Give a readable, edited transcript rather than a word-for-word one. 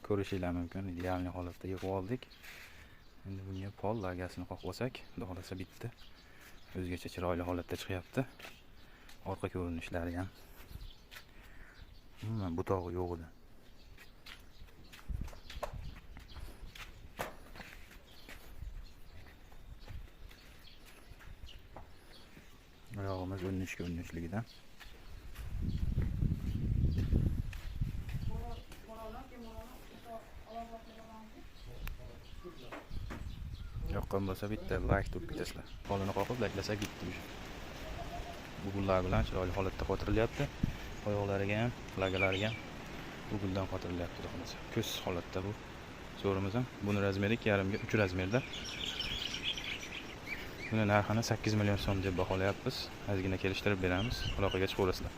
ko'rishinglar mumkin. Idealniy holatda yig'ib oldik. Endi bunga pol lagasini qoqib olsak, xudo xolasa bitta. O'zgacha chiroyli holatda chiqyapti. Orqa ko'rinishlari ham. Umuman butog'i yo'q edi. Oyog'imiz 13-13ligidan. Yoqqan bo'lsa bitta like turib ketasizlar. Polini qoqib layklasak bitta o'sha. Bugullar bilan chiroyli holatda qotirilyapti. Oyoqlariga ham, lagalariga ham buguldan qotirilyapti xolos. Ko'z holatda bu so'rimiz ham. Buni razmeri 2,5 ga 3 razmerda. Buni narxini 8 million so'm deb baholayapmiz. Ozgina kelishtirib beramiz. Aloqaga chiqaverasizlar.